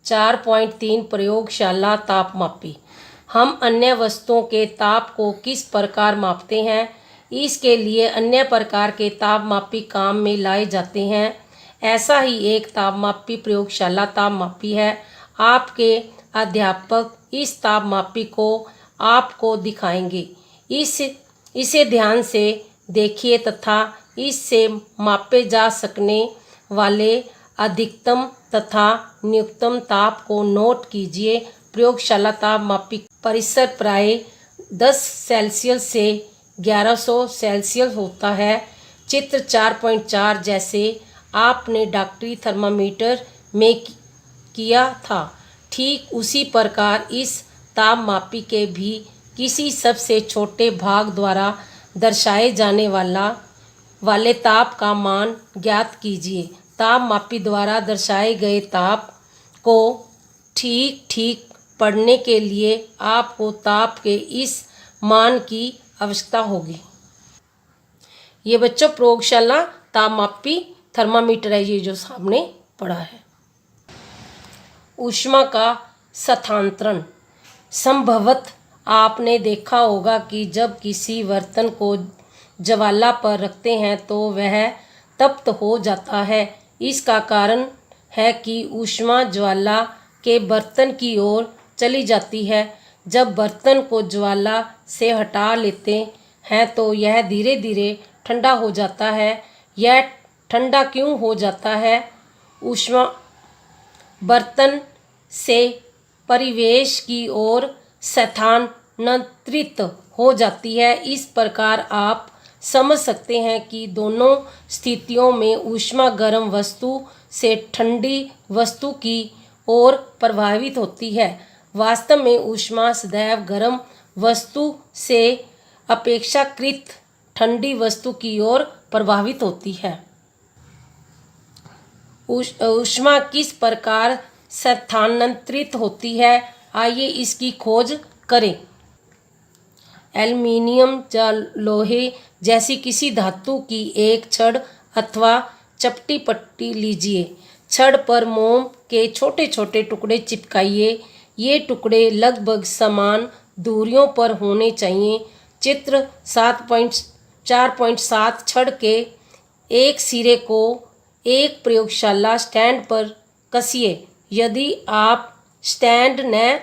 4.3 प्रयोगशाला तापमापी। हम अन्य वस्तुओं के ताप को किस प्रकार मापते हैं? इसके लिए अन्य प्रकार के तापमापी काम में लाए जाते हैं। ऐसा ही एक तापमापी प्रयोगशाला तापमापी है। आपके अध्यापक इस तापमापी को आपको दिखाएंगे। इसे ध्यान से देखिए तथा इससे मापे जा सकने वाले अधिकतम तथा न्यूनतम ताप को नोट कीजिए। प्रयोगशाला तापमापी परिसर प्राय 10 सेल्सियस से 1100 सेल्सियस होता है। चित्र 4.4 जैसे आपने डॉक्टरी थर्मामीटर में किया था, ठीक उसी प्रकार इस तापमापी के भी किसी सबसे छोटे भाग द्वारा दर्शाए जाने वाले ताप का मान ज्ञात कीजिए। तापमापी द्वारा दर्शाए गए ताप को ठीक पढ़ने के लिए आपको ताप के इस मान की आवश्यकता होगी। ये बच्चों प्रयोगशाला तापमापी थर्मामीटर है, ये जो सामने पड़ा है। ऊष्मा का स्थानांतरण। संभवतः आपने देखा होगा कि जब किसी बर्तन को ज्वाला पर रखते हैं तो वह तप्त हो जाता है। इसका कारण है कि ऊष्मा ज्वाला के बर्तन की ओर चली जाती है। जब बर्तन को ज्वाला से हटा लेते हैं तो यह धीरे धीरे ठंडा हो जाता है। यह ठंडा क्यों हो जाता है? ऊष्मा बर्तन से परिवेश की ओर स्थानांतरित हो जाती है। इस प्रकार आप समझ सकते हैं कि दोनों स्थितियों में ऊष्मा गर्म वस्तु से ठंडी वस्तु की ओर प्रभावित होती है। वास्तव में ऊष्मा सदैव गर्म वस्तु से अपेक्षाकृत ठंडी वस्तु की ओर प्रभावित होती है। ऊष्मा किस प्रकार स्थानांतरित होती है, आइए इसकी खोज करें। एल्युमिनियम या लोहे जैसी किसी धातु की एक छड़ अथवा चपटी पट्टी लीजिए। छड़ पर मोम के छोटे छोटे टुकड़े चिपकाइए। ये टुकड़े लगभग समान दूरियों पर होने चाहिए। चित्र 4.7 छड़ के एक सिरे को एक प्रयोगशाला स्टैंड पर कसिए। यदि आप स्टैंड न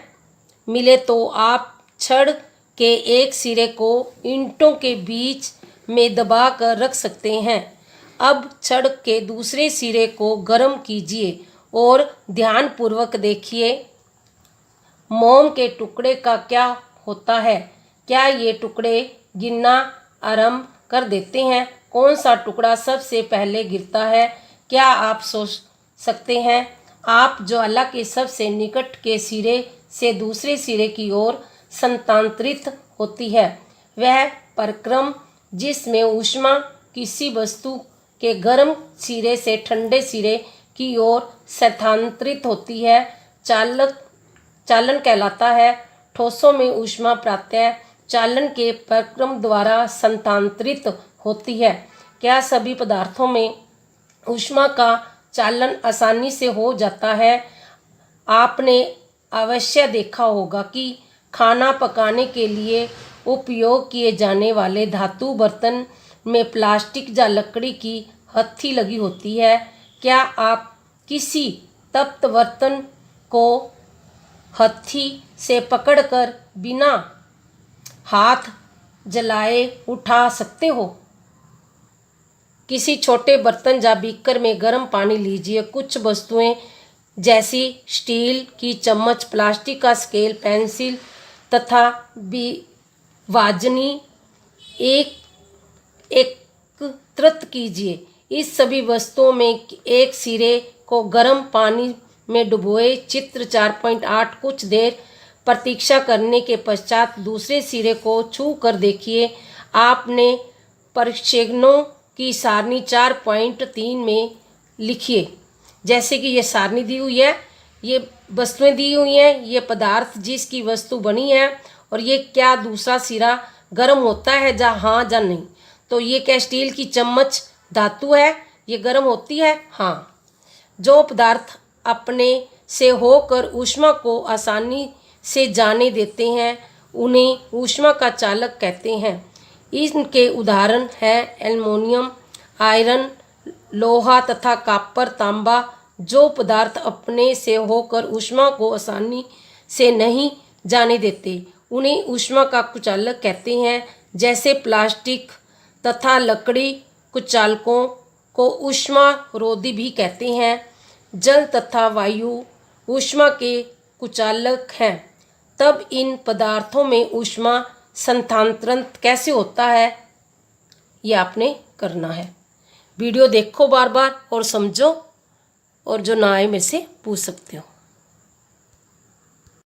मिले तो आप छड़ के एक सिरे को ईंटों के बीच में दबा कर रख सकते हैं। अब छड़ के दूसरे सिरे को गर्म कीजिए और ध्यानपूर्वक देखिए मोम के टुकड़े का क्या होता है। क्या ये टुकड़े गिरना आरंभ कर देते हैं? कौन सा टुकड़ा सबसे पहले गिरता है? क्या आप सोच सकते हैं? आप ज्वाला के सबसे निकट के सिरे से दूसरे सिरे की ओर स्थानांतरित होती है। वह प्रक्रम जिसमें ऊष्मा किसी वस्तु के गर्म सिरे से ठंडे सिरे की ओर स्थानांतरित होती है, चालन कहलाता है। ठोसों में ऊष्मा प्रायः चालन के प्रक्रम द्वारा स्थानांतरित होती है। क्या सभी पदार्थों में ऊष्मा का चालन आसानी से हो जाता है? आपने अवश्य देखा होगा कि खाना पकाने के लिए उपयोग किए जाने वाले धातु बर्तन में प्लास्टिक या लकड़ी की हत्थी लगी होती है। क्या आप किसी तप्त बर्तन को हत्थी से पकड़कर बिना हाथ जलाए उठा सकते हो? किसी छोटे बर्तन या बीकर में गर्म पानी लीजिए। कुछ वस्तुएं जैसी स्टील की चम्मच, प्लास्टिक का स्केल, पेंसिल तथा वाजनी एकत्रित कीजिए। इस सभी वस्तुओं में एक सिरे को गर्म पानी में डुबोए। चित्र 4.8 कुछ देर प्रतीक्षा करने के पश्चात दूसरे सिरे को छू कर देखिए। आपने परीक्षणों की सारणी 4.3 में लिखिए। जैसे कि ये सारणी दी हुई है, ये वस्तुएं दी हुई हैं, ये पदार्थ जिसकी वस्तु बनी है और ये क्या दूसरा सिरा गर्म होता है या हाँ या नहीं। तो ये क्या स्टील की चम्मच धातु है, ये गर्म होती है? हाँ। जो पदार्थ अपने से होकर ऊष्मा को आसानी से जाने देते हैं उन्हें ऊष्मा का चालक कहते हैं। इनके उदाहरण हैं एल्युमिनियम, आयरन, लोहा तथा कॉपर, तांबा। जो पदार्थ अपने से होकर ऊष्मा को आसानी से नहीं जाने देते उन्हें ऊष्मा का कुचालक कहते हैं। जैसे प्लास्टिक तथा लकड़ी कुचालकों को ऊष्मारोधी भी कहते हैं। जल तथा वायु ऊष्मा के कुचालक हैं। तब इन पदार्थों में ऊष्मा स्थानांतरण कैसे होता है ये आपने करना है। वीडियो देखो बार बार और समझो, और जो ना आए मेरे से पूछ सकते हो।